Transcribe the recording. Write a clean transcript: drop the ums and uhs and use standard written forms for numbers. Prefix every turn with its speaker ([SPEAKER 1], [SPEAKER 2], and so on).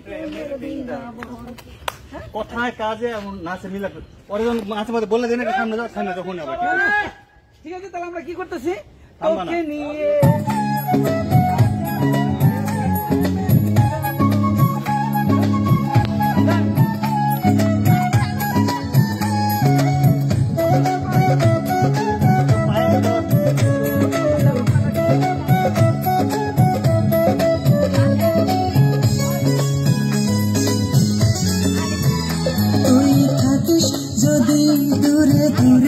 [SPEAKER 1] প্রেমের বৃন্দাবন।
[SPEAKER 2] কথায় কাজে এমন নাচে মিলা ওরে যখন মাঝে মাঝে বলে দেন সামনে যাও সামনে যখন আবার
[SPEAKER 1] ঠিক আছে, তাহলে আমরা কি করতেছি?
[SPEAKER 2] থামবা না।
[SPEAKER 1] তোকে নিয়ে
[SPEAKER 3] তুই থাকিস যদি দূরে দূরে